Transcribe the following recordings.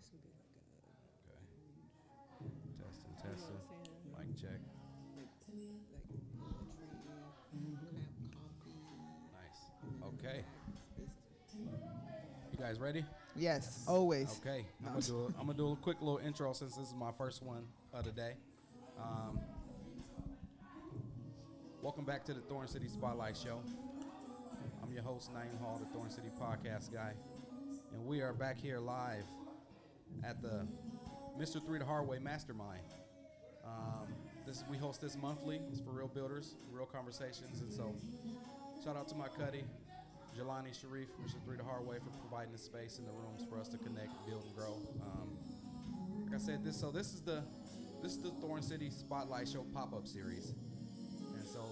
This would be like a Okay. you know what I'm Testing. saying? Mic check. Like poetry, coffee, Nice. and then Okay. this You guys ready? Yes, always. Okay. No. I'm gonna do a quick little intro since this is my first one of the day. Um, Welcome back to the Thorn City Spotlight Show. I'm your host, Naeem Hall, the Thorn City Podcast guy, and we are back here live at the Mr. 3 the Hard Way Mastermind. We host this monthly. It's for real builders, real conversations, and so shout out to my cuddy, Jelani Sharif, Mr. 3 the Hard Way, for providing the space and the rooms for us to connect, build, and grow. Like I said, this is the Thorn City Spotlight Show pop-up series, and so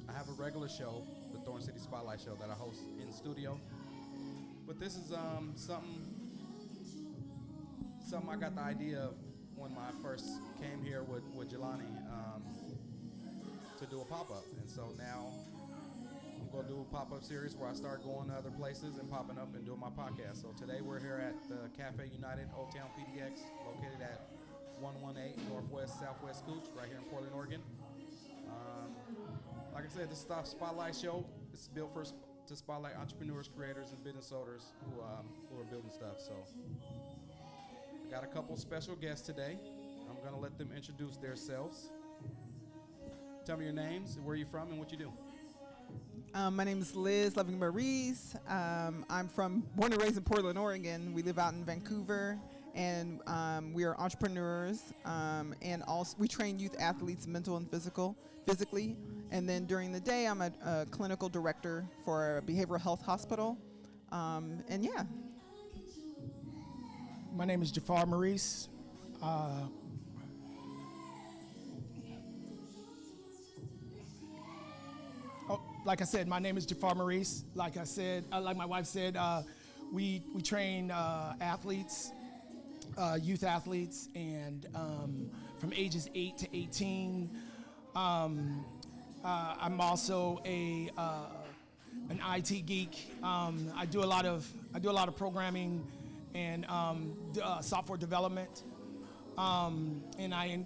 I have a regular show, the Thorn City Spotlight Show, that I host in studio. But this is something I got the idea of when I first came here with Jelani to do a pop-up, and so now I'm going to do a pop-up series where I start going to other places and popping up and doing my podcast. So today we're here at the Cafe United, Old Town PDX, located at 118 Northwest Southwest Cooch, right here in Portland, Oregon. Like I said, this is the Spotlight Show. It's built to spotlight entrepreneurs, creators, and business owners who are building stuff. So I got a couple special guests today. I'm going to let them introduce themselves. Tell me your names, and where you're from, and what you do. My name is Liz Loving Maurice. I'm born and raised in Portland, Oregon. We live out in Vancouver, and we are entrepreneurs. And also, we train youth athletes, mental and physically. And then during the day, I'm a clinical director for a behavioral health hospital. And yeah. My name is Jafar Maurice. Like I said, my name is Jafar Maurice. Like I said, like my wife said, we train athletes, youth athletes, and from ages 8 to 18. I'm also an IT geek. I do a lot of programming and software development, and I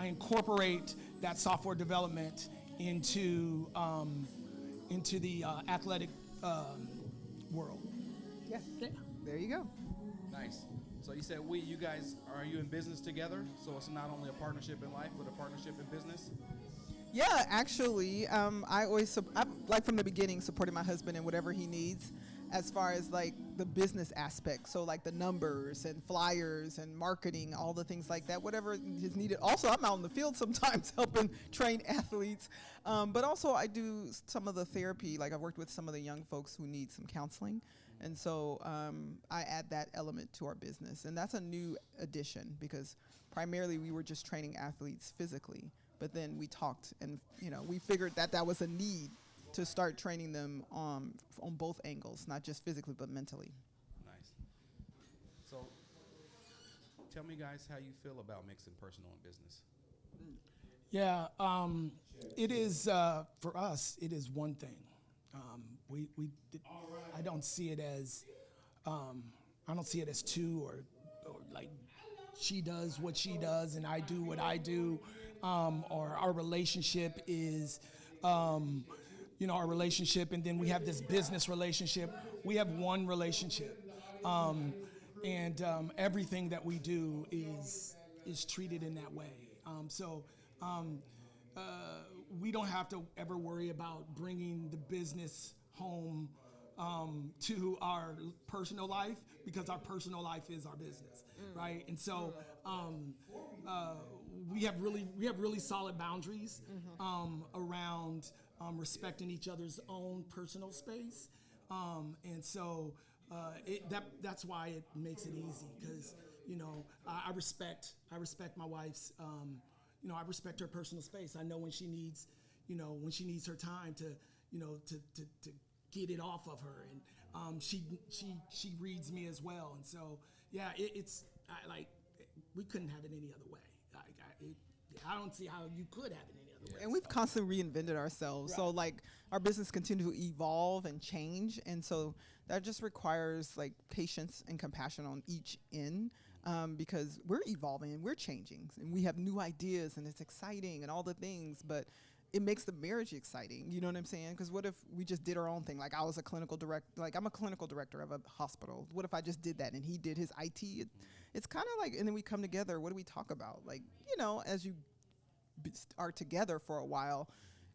incorporate that software development into the athletic world. Yeah. There you go. Nice. So you said you guys, are you in business together? So it's not only a partnership in life, but a partnership in business? Yeah, actually, I always, like from the beginning, supported my husband in whatever he needs as far as like the business aspect. So like the numbers and flyers and marketing, all the things like that, whatever is needed. Also, I'm out in the field sometimes helping train athletes. But also I do some of the therapy. Like I've worked with some of the young folks who need some counseling. And so I add that element to our business. And that's a new addition because primarily we were just training athletes physically. But then we talked and, we figured that was a need to start training them on both angles, not just physically, but mentally. Nice. So tell me, guys, how you feel about mixing personal and business. Yeah, it is, for us, it is one thing. I don't see it as, two or like she does what she does and I do what I do, or our relationship is, our relationship, and then we have this business relationship. We have one relationship, and everything that we do is treated in that way. We don't have to ever worry about bringing the business home to our personal life, because our personal life is our business, right? And so we have really solid boundaries around respecting each other's own personal space, and so that's why it makes it easy, because I respect my wife's I respect her personal space. I know when she needs her time to get it off of her, and she reads me as well, and so yeah, we couldn't have it any other way. I don't see how you could have it any other way. And we've constantly reinvented ourselves. Right. So like our business continues to evolve and change, and so that just requires like patience and compassion on each end, because we're evolving and we're changing and we have new ideas and it's exciting and all the things, but it makes the marriage exciting. You know what I'm saying? Because what if we just did our own thing? Like I was a clinical director, like I'm a clinical director of a hospital. What if I just did that and he did his IT? It's kind of like, and then we come together. What do we talk about? Like, you know, as you are together for a while,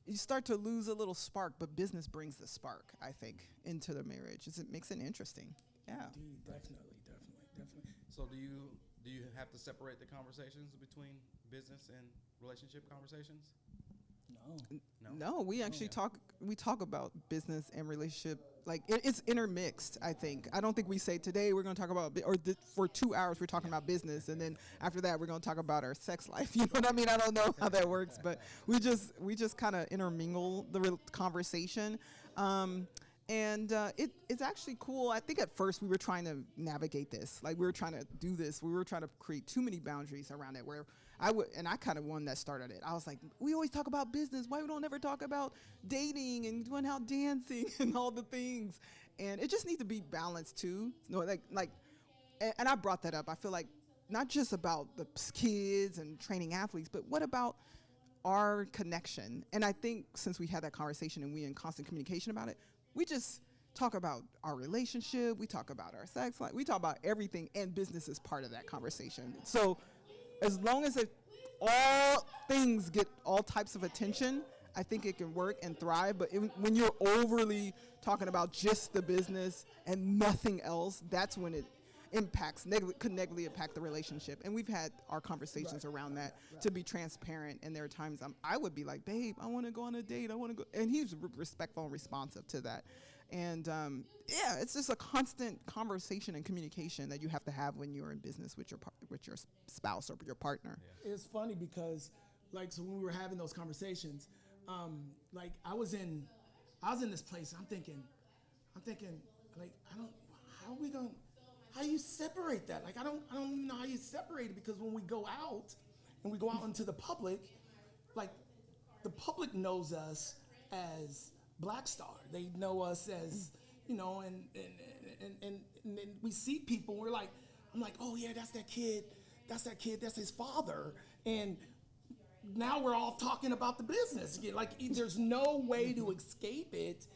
you start to lose a little spark, but business brings the spark, I think, into the marriage. It makes it interesting. Yeah. Indeed, definitely. So do you have to separate the conversations between business and relationship conversations? No, we actually talk about business and relationship. Like it's intermixed, I think. I don't think we say today we're going to talk about, for 2 hours we're talking about business, and then after that we're going to talk about our sex life. You know what I mean? I don't know how that works, but we just kind of intermingle the conversation. It's actually cool. I think at first we were trying to navigate this. Like we were trying to do this. We were trying to create too many boundaries around it, where I kind of one that started it. I was like, we always talk about business. Why we don't ever talk about dating and doing how dancing and all the things? And it just needs to be balanced too. No, and I brought that up. I feel like not just about the kids and training athletes, but what about our connection? And I think since we had that conversation and we in constant communication about it, we just talk about our relationship. We talk about our sex life. We talk about everything, and business is part of that conversation. So as long as all things get all types of attention, I think it can work and thrive. But when you're overly talking about just the business and nothing else, that's when it could negatively impact the relationship. And we've had our conversations around that to be transparent. And there are times I would be like, babe, I want to go on a date. I want to go. And he's respectful and responsive to that. And it's just a constant conversation and communication that you have to have when you're in business with your spouse or your partner. Yeah. It's funny because, so when we were having those conversations, I was in this place. I'm thinking, how do you separate that? I don't even know how you separate it, because when we go out into the public, the public knows us as Black Star. They know us as, and we see people, I'm like, oh yeah, that's that kid, that's his father. And now we're all talking about the business. There's no way to escape it.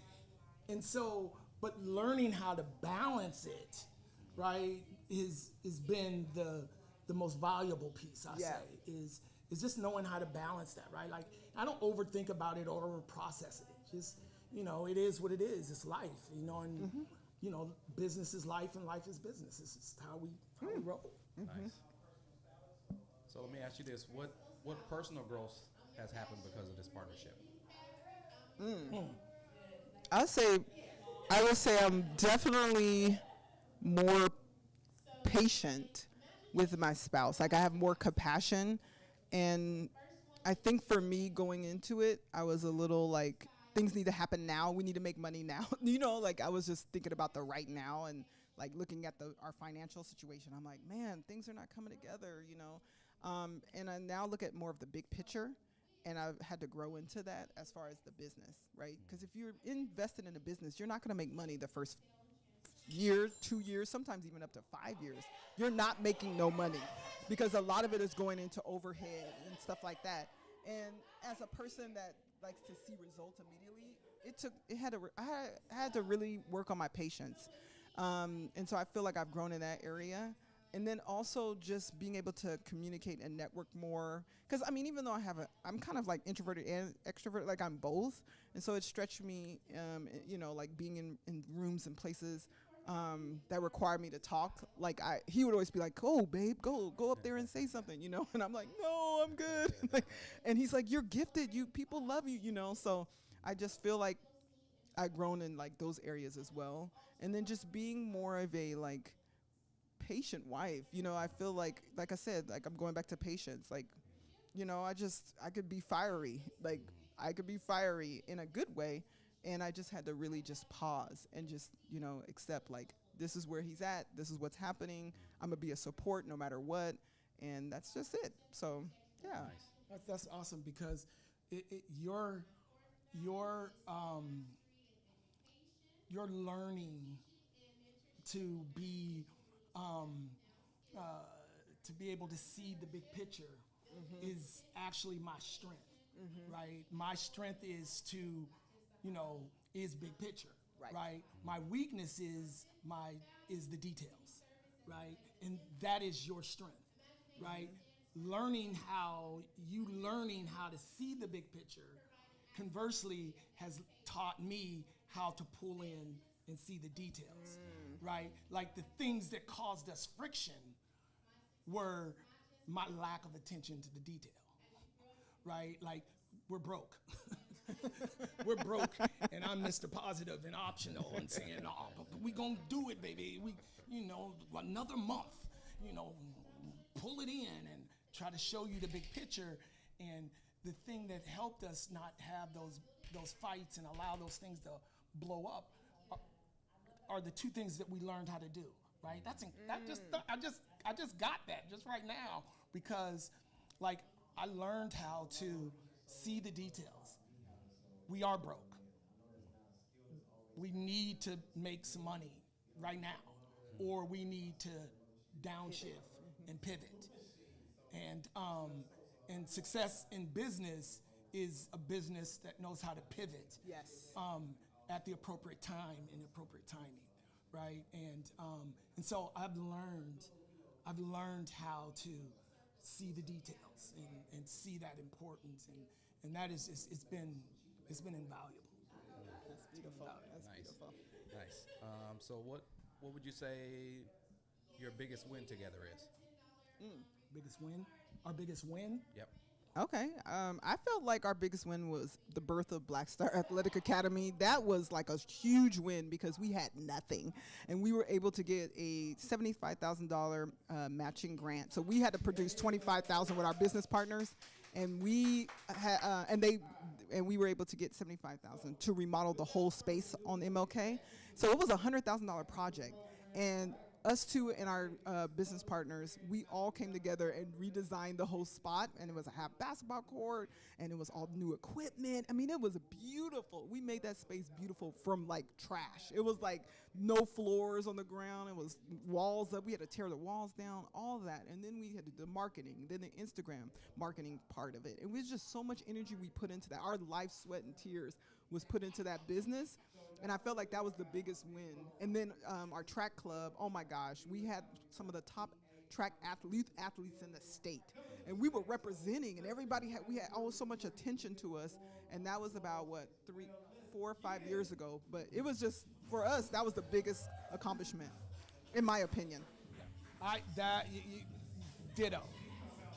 And so, but learning how to balance it, right, is been the most valuable piece, I say, is just knowing how to balance that, right? I don't overthink about it or over process it. Just, it is what it is. It's life, and business is life and life is business. It's just how we roll. Nice. So let me ask you this: what personal growth has happened because of this partnership? I would say I'm definitely more patient with my spouse. I have more compassion, and I think for me going into it, I was a little things need to happen now. We need to make money now. I was just thinking about the right now and looking at our financial situation. I'm like, man, things are not coming together, and I now look at more of the big picture, and I've had to grow into that as far as the business, right? Because if you're invested in a business, you're not going to make money the first year, 2 years, sometimes even up to 5 years. You're not making no money because a lot of it is going into overhead and stuff like that. And as a person that likes to see results immediately, I had to really work on my patience. And so I feel like I've grown in that area. And then also just being able to communicate and network more. Because, even though I'm kind of introverted and extroverted, I'm both. And so it stretched me, being in rooms and places that required me to talk. He would always be like, "Oh, babe, go up there and say something," And I'm like, "No, I'm good." And he's like, "You're gifted. People love you," So I just feel like I've grown in those areas as well. And then just being more of a patient wife. I feel like I said, I'm going back to patience. I could be fiery. I could be fiery in a good way. And I just had to really just pause and just, accept this is where he's at. This is what's happening. I'm going to be a support no matter what. And that's just it. So, yeah. Nice. That's awesome because you're learning to be to be able to see the big picture is actually my strength, right? My strength is to, is big picture, Right. right? My weakness is the details, right? And that is your strength, right? Learning how to see the big picture, conversely, has taught me how to pull in and see the details, right? Like the things that caused us friction were my lack of attention to the detail, right? Like we're broke. We're broke, and I'm Mr. Positive and optional and saying, "Oh, we gonna do it, baby. We, another month, pull it in and try to show you the big picture." And the thing that helped us not have those fights and allow those things to blow up are the two things that we learned how to do, right? I just got that just right now because, like, I learned how to see the details. We are broke. We need to make some money right now, or we need to downshift and pivot. And success in business is a business that knows how to pivot. Yes. At the appropriate time and appropriate timing, right? And so I've learned how to see the details and see that importance, and that is it's been invaluable. That's beautiful. That's Nice. beautiful. Nice. So what would you say your biggest win together is? Our biggest win. Yep. Okay. I felt like our biggest win was the birth of Black Star Athletic Academy. That was like a huge win because we had nothing, and we were able to get a $75,000 matching grant. So we had to produce $25,000 with our business partners, and we had and we were able to get $75,000 to remodel the whole space on MLK. So it was a $100,000 project, and us two and our business partners, we all came together and redesigned the whole spot, and it was a half basketball court, and it was all new equipment. I mean, it was beautiful. We made that space beautiful from like trash. It was like no floors on the ground. It was walls up. We had to tear the walls down, all that. And then we had to do the marketing, then the Instagram marketing part of it. It was just so much energy we put into that. Our life, sweat, and tears was put into that business. And I felt like that was the biggest win. And then our track club, oh my gosh, we had some of the top track youth athletes in the state. And we were representing, and we had so much attention to us. And that was about, 4 or 5 years ago. But it was just, for us, that was the biggest accomplishment, in my opinion. Ditto.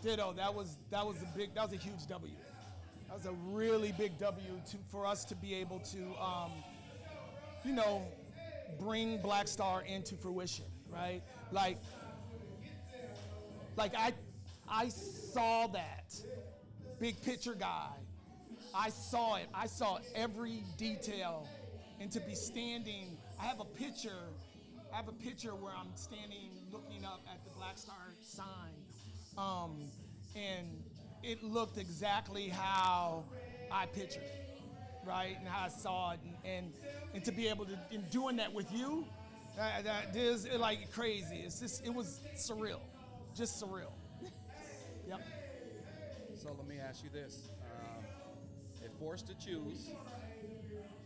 That was a huge W. That was a really big W for us to be able to, bring Black Star into fruition, right? Like I saw that big picture guy. I saw it. I saw every detail, and to be standing, I have a picture where I'm standing looking up at the Black Star sign, and it looked exactly how I pictured it, right? And how I saw it, and to be able to, in doing that with you, that is like crazy. It was surreal, just surreal. Yep. So let me ask you this: if forced to choose,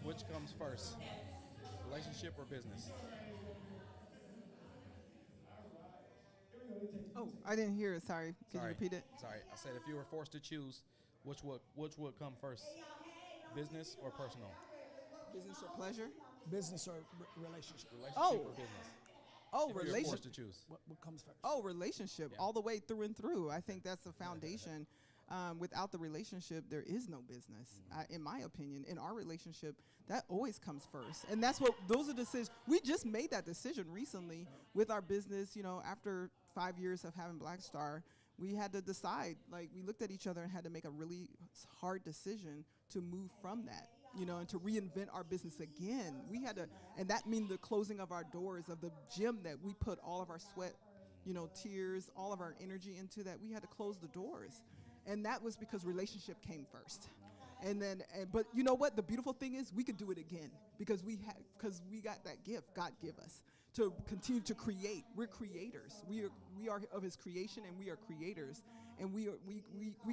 which comes first, relationship or business? Oh, I didn't hear it. Sorry. Can you repeat it? Sorry. I said if you were forced to choose, which would come first, business or personal? Business or pleasure? Business or relationship? Relationship or business? Oh, If you're relationship. forced to choose. What comes first? Oh, relationship, Yeah. all the way through and through. I think that's the foundation. Without the relationship, there is no business. In my opinion, in our relationship, that always comes first. And those are decisions. We just made that decision recently with our business. After 5 years of having Black Star, we had to decide. Like, we looked at each other and had to make a really hard decision to move from that. And to reinvent our business again. We had to, and that means the closing of our doors of the gym that we put all of our sweat, tears, all of our energy into, that we had to close the doors. And that was because relationship came first. And then, but you know what? The beautiful thing is we could do it again because we got that gift God give us to continue to create. We're creators. We are of his creation, and we are creators, and we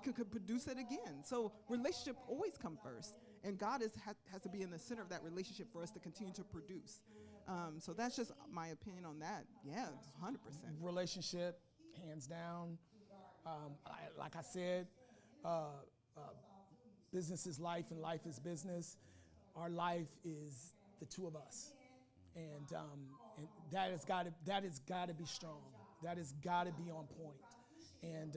could produce it again. So relationship always come first, and God has to be in the center of that relationship for us to continue to produce. So that's just my opinion on that. Yeah, 100%. Relationship, hands down. Like I said, business is life and life is business. Our life is the two of us, and that has got to be strong. That has got to be on point. And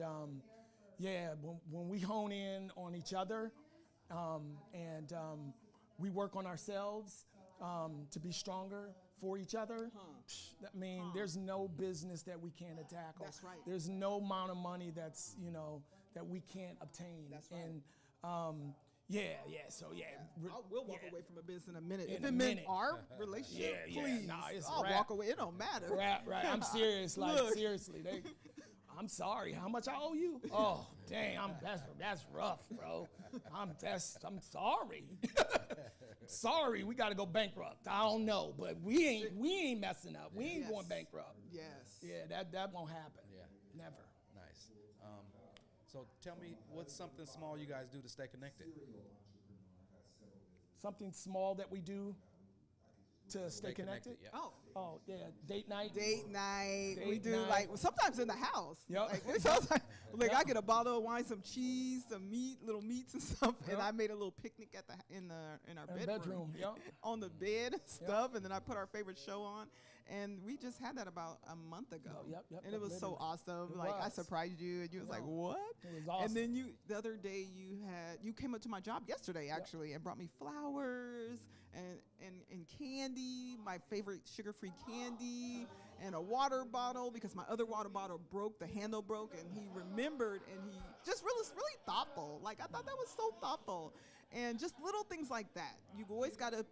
when we hone in on each other, and we work on ourselves to be stronger for each other. I mean, there's no business that we can't tackle. That's right. There's no amount of money that's that we can't obtain. That's right. And We'll walk away from a business in a minute. In If a it meant minute. our relationship, please, Nah, it's I'll rap. walk away. It don't matter. Right. I'm serious. Like Look. seriously, I'm sorry. How much I owe you? Oh, dang. That's rough, bro. I'm sorry. Sorry, we got to go bankrupt. I don't know, but we ain't messing up. We ain't Yes. going bankrupt. Yes. Yeah, that won't happen. Yeah. Never. Nice. So tell me, what's something small you guys do to stay connected? Something small that we do to stay connected. Yeah. Oh, Yeah, date night. date night. We Date do night. like sometimes in the house. Yep. Like I get a bottle of wine, some cheese, some meat, little meats and stuff, and Yep. I made a little picnic in our bedroom. Yep. On the bed and stuff, and then I put our favorite show on, and we just had that about a month ago. Yep, And it was so literally. awesome. It Like I was. surprised you, and you was like, know. "What?" It was awesome. And then the other day you came up to my job yesterday actually and brought me flowers and candy, my favorite sugar-free candy, and a water bottle because my other water bottle broke, the handle broke, and he remembered, and he just really thoughtful. Like I thought that was so thoughtful. And just little things like that. You always got to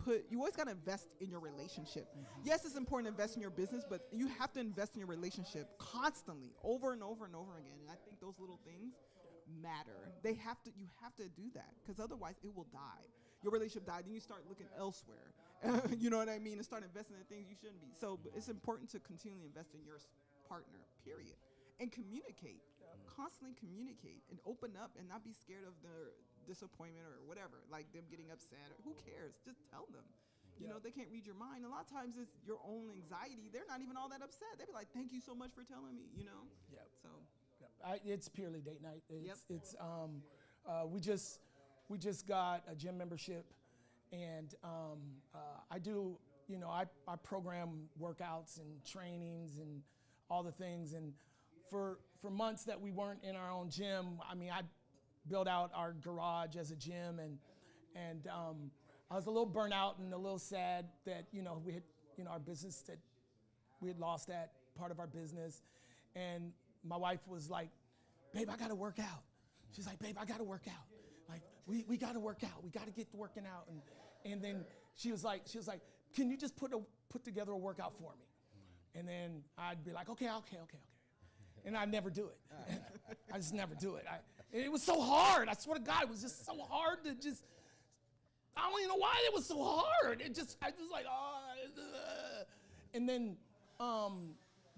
invest in your relationship. Yes, it's important to invest in your business, but you have to invest in your relationship constantly, over and over and over again. And I think those little things matter. You have to do that, because otherwise it will die. Your relationship died, then you start looking elsewhere. You know what I mean? And start investing in things you shouldn't be. So it's important to continually invest in your partner, period. And communicate. Constantly communicate and open up and not be scared of their disappointment or whatever, like them getting upset. Or who cares? Just tell them. You know, they can't read your mind. A lot of times it's your own anxiety. They're not even all that upset. They be like, "Thank you so much for telling me," you know? Yep. So It's purely date night. Yep. We just got a gym membership, and I do, I program workouts and trainings and all the things. And for months that we weren't in our own gym, I mean, I built out our garage as a gym, and I was a little burnt out and a little sad that, we had, our business, that we had lost that part of our business. And my wife was like, "Babe, I got to work out." She's like, "Babe, I got to work out. Like, we got to work out. We got to get to working out." And then she was like, "Can you just put together a workout for me?" And then I'd be like, okay. And I'd never do it. I just never do it. It was so hard. I swear to God, it was just so hard to just, I don't even know why it was so hard. I was like, and then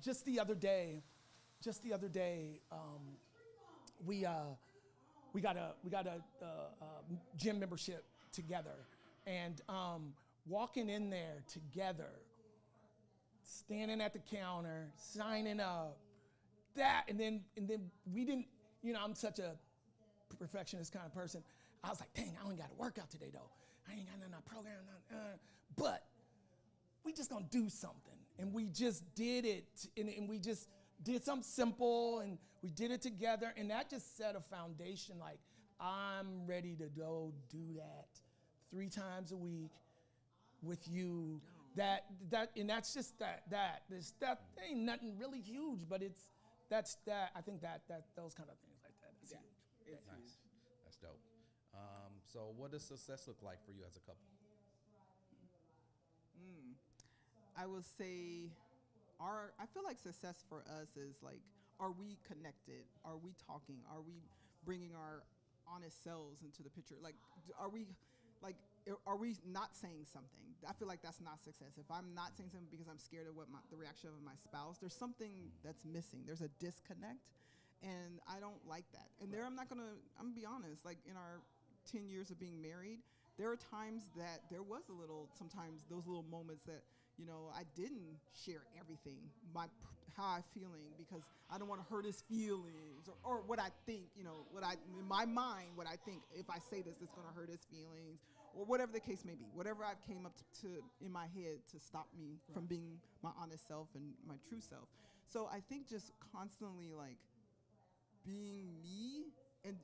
just the other day, we got a gym membership together, and walking in there together, standing at the counter, signing up, and then we didn't, I'm such a perfectionist kind of person. I was like, dang, I ain't got to work out today though. I ain't got nothing on program, but we just gonna do something. And we just did it, and we just did something simple, and we did it together, and that just set a foundation. Like, I'm ready to go do that 3 times a week with you. That that's just that ain't nothing really huge, but that's I think that those kind of things like that. That's huge. Nice. That's dope. So what does success look like for you as a couple? I will say I feel like success for us is like, are we connected? Are we talking? Are we bringing our honest selves into the picture? Like, are we, like, are we not saying something? I feel like that's not success. If I'm not saying something because I'm scared of what the reaction of my spouse, there's something that's missing. There's a disconnect, and I don't like that. And there, I'm gonna be honest. Like in our 10 years of being married, there are times that there was sometimes those little moments that, I didn't share everything, how I'm feeling, because I don't want to hurt his feelings, or what I think, in my mind, what I think, if I say this, it's going to hurt his feelings, or whatever the case may be, whatever I've came up to in my head to stop me from being my honest self and my true self. So I think just constantly like being me and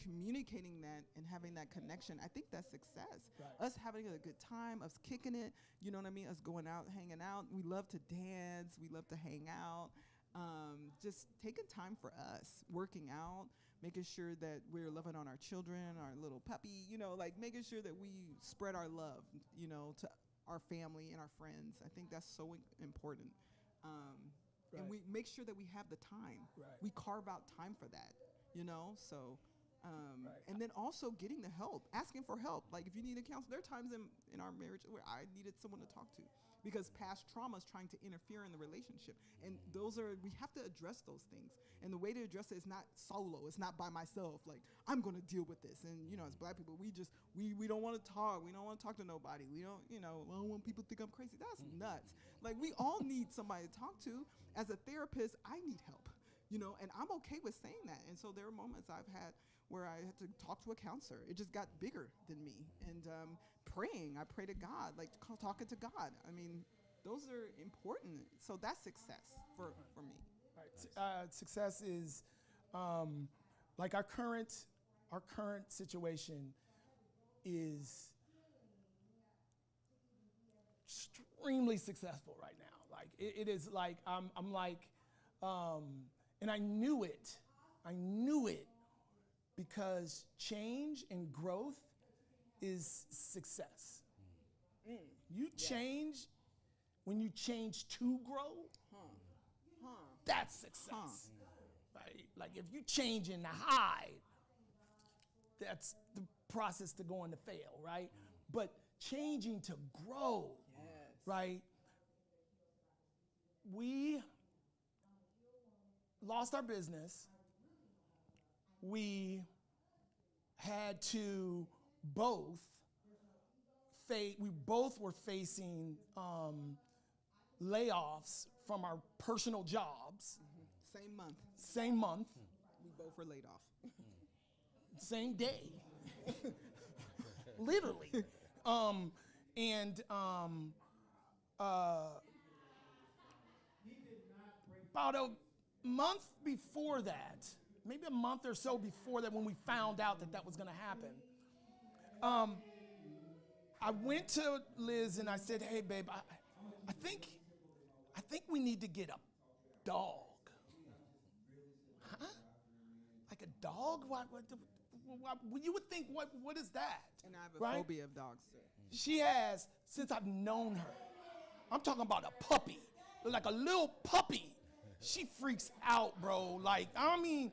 communicating that and having that connection, I think that's success. Right. Us having a good time, us kicking it, you know what I mean? Us going out, hanging out. We love to dance. We love to hang out. Just taking time for us, working out, making sure that we're loving on our children, our little puppy, like making sure that we spread our love, to our family and our friends. I think that's so important. Right. And we make sure that we have the time. Right. We carve out time for that. So, Right. and then also getting the help, asking for help. Like if you need a counselor, there are times in our marriage where I needed someone to talk to because past trauma is trying to interfere in the relationship. And we have to address those things. And the way to address it is not solo. It's not by myself. Like I'm going to deal with this. And, as Black people, we don't want to talk. We don't want to talk to nobody. We don't, I don't want people to think I'm crazy. That's nuts. Like we all need somebody to talk to. As a therapist, I need help. And I'm okay with saying that. And so there are moments I've had where I had to talk to a counselor. It just got bigger than me. And praying, I pray to God, like talking to God. I mean, those are important. So that's success for me. Right. Success is like our current situation is extremely successful right now. Like it is like I'm like. And I knew it because change and growth is success. You change, when you change to grow, that's success, right? Like if you change in the hide, that's the process to going to fail, right? But changing to grow, right? We lost our business. We had to we both were facing layoffs from our personal jobs. Mm-hmm. Same month. We both were laid off. Same day. Literally. About a month before that, maybe a month or so before that, when we found out that was going to happen, I went to Liz and I said, "Hey, babe, I think we need to get a dog." Huh? Like a dog? What you would think? What is that? And I have a right? phobia of dogs too. She has since I've known her. I'm talking about a puppy, like a little puppy. She freaks out, bro. Like, I mean,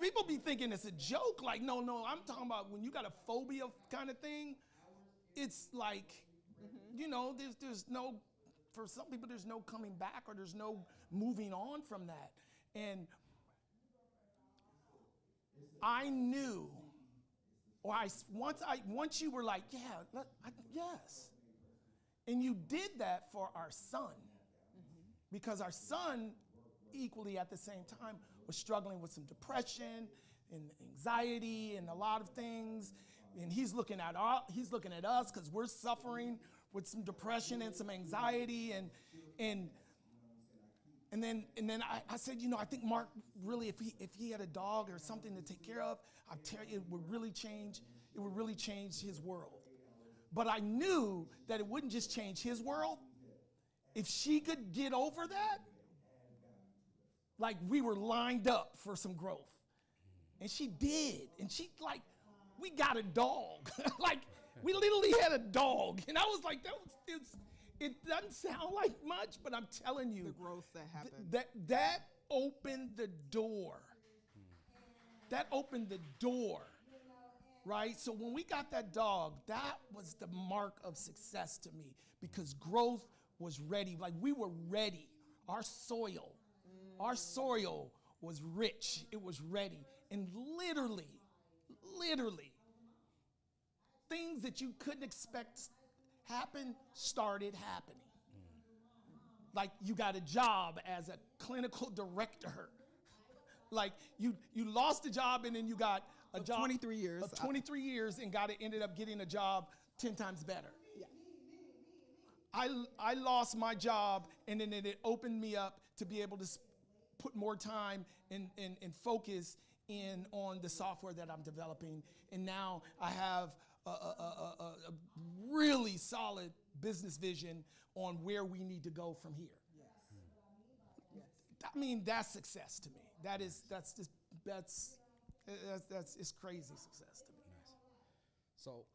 people be thinking it's a joke. Like, no, I'm talking about when you got a phobia kind of thing. It's like, there's no, for some people, there's no coming back or there's no moving on from that. And I knew, once you were like, yes. And you did that for our son, because our son, equally at the same time, was struggling with some depression and anxiety and a lot of things. And he's looking at us because we're suffering with some depression and some anxiety. And then I said, I think Mark really, if he had a dog or something to take care of, I tell you, it would really change his world. But I knew that it wouldn't just change his world. If she could get over that, like we were lined up for some growth. And she did. And we got a dog. Like, we literally had a dog. And I was like, it doesn't sound like much, but I'm telling you. The growth that happened. That opened the door. That opened the door, right? So when we got that dog, that was the mark of success to me because growth was ready. Like we were ready. Our soil was rich. It was ready. And literally, things that you couldn't expect happen started happening. Like you got a job as a clinical director. Like you lost a job and then you got a job 23 years. of 23 years and ended up getting a job 10 times better. Yeah. I lost my job and then it opened me up to be able to put more time and focus in on the software that I'm developing. And now I have a really solid business vision on where we need to go from here. Yes. I mean, that's success to me. That's it's crazy success to me. Nice. So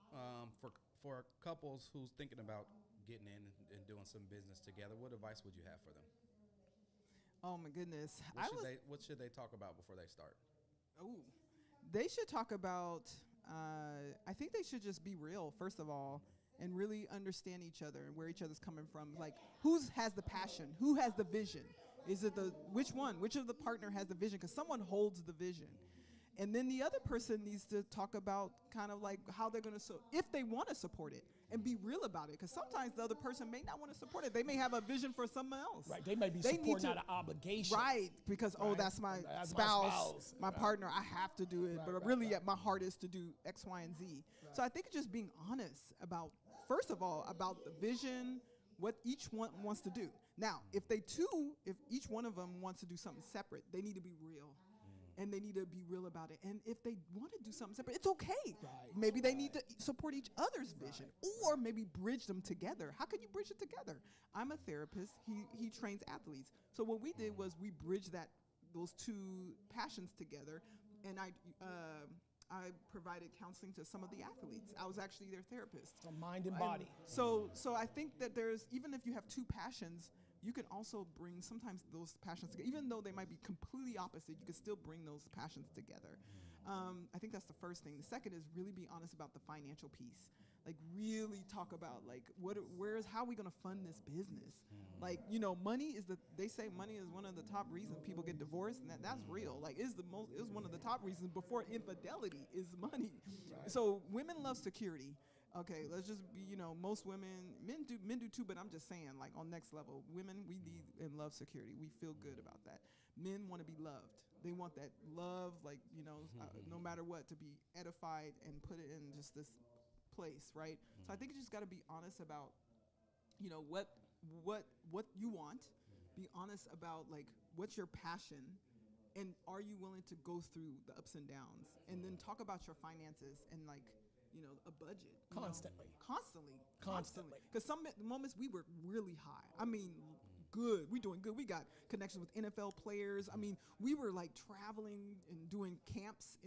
for couples who's thinking about getting in and doing some business together, what advice would you have for them? Oh my goodness. What should they talk about before they start? Ooh, they should talk about. I think they should just be real, first of all, and really understand each other and where each other's coming from. Like, who has the passion? Who has the vision? Is it which one? Which of the partner has the vision? Because someone holds the vision. And then the other person needs to talk about kind of like how they're going to, if they want to support it, and be real about it. Because sometimes the other person may not want to support it. They may have a vision for someone else. Right, they may be supporting out of obligation. Right, because, oh, that's my spouse, my partner, I have to do it. But really, my heart is to do X, Y, and Z. Right. So I think just being honest about, first of all, about the vision, what each one wants to do. Now, if each one of them wants to do something separate, they need to be real. And they need to be real about it. And if they want to do something separate, it's okay. Right. Maybe they need to support each other's vision, or maybe bridge them together. How can you bridge it together? I'm a therapist. He trains athletes. So what we did was we bridged those two passions together, and I provided counseling to some of the athletes. I was actually their therapist. So mind and body. So I think that even if you have two passions, you can also bring sometimes those passions together. Even though they might be completely opposite, you can still bring those passions together. I think that's the first thing. The second is really be honest about the financial piece. Like really talk about like how are we gonna fund this business? Like, money they say money is one of the top reasons people get divorced, and that's real. Like it's one of the top reasons before infidelity is money. Right. So women love security. Okay, let's just be, most men do too, but I'm just saying, like, on next level, women, we need and love security. We feel good about that. Men want to be loved. They want that love, like, no matter what, to be edified and put it in just this place, right? So I think you just got to be honest about, what you want. Be honest about, like, what's your passion, and are you willing to go through the ups and downs? And then talk about your finances and, like, a budget. Constantly. Constantly. Because some moments we were really high. I mean, good. We're doing good. We got connections with NFL players. I mean, we were like traveling and doing camps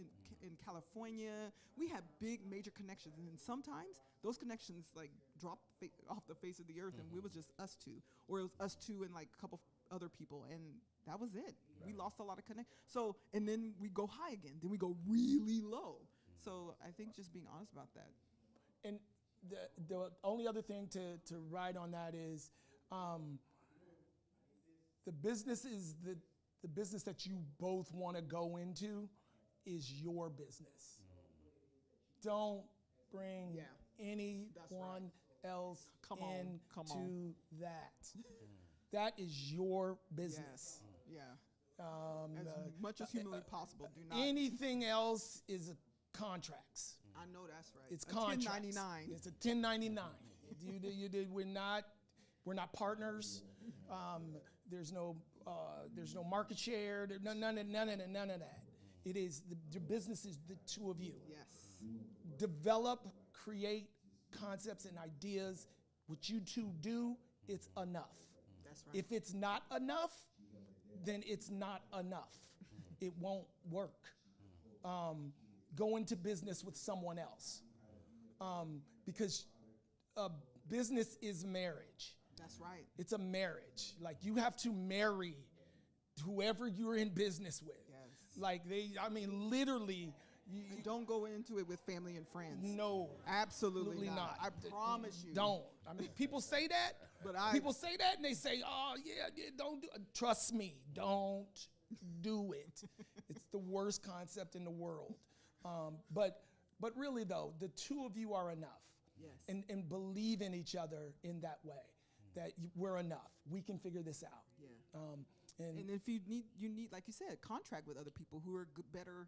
in California. We had big major connections. And then sometimes those connections like dropped off the face of the earth, and it was just us two. Or it was us two and like a couple other people. And that was it. Right. We lost a lot of connection. So, and then we go high again. Then we go really low. So I think just being honest about that. And the only other thing to write on that is the business that you both want to go into is your business. Don't bring anyone else into that. That is your business. Yes. Yeah. As much as humanly possible. Do not. Anything else is contracts. I know that's right. It's contracts. 1099. It's a 1099. We're not partners. There's no market share. None of that. It is the business is the two of you. Yes. Develop, create concepts and ideas. What you two do, it's enough. That's right. If it's not enough, then it's not enough. It won't work. Go into business with someone else, because business is marriage. That's right. It's a marriage. Like you have to marry whoever you're in business with. Yes. Like literally, And don't go into it with family and friends. No, Absolutely not. I promise you. Don't. I mean, people say that, people say that, and they say, "Oh yeah, don't do." Trust me, don't do it. It's the worst concept in the world. But really though, the two of you are enough. Yes. And believe in each other in that way. That we're enough. We can figure this out. Yeah. And if you need, like you said, contract with other people who are better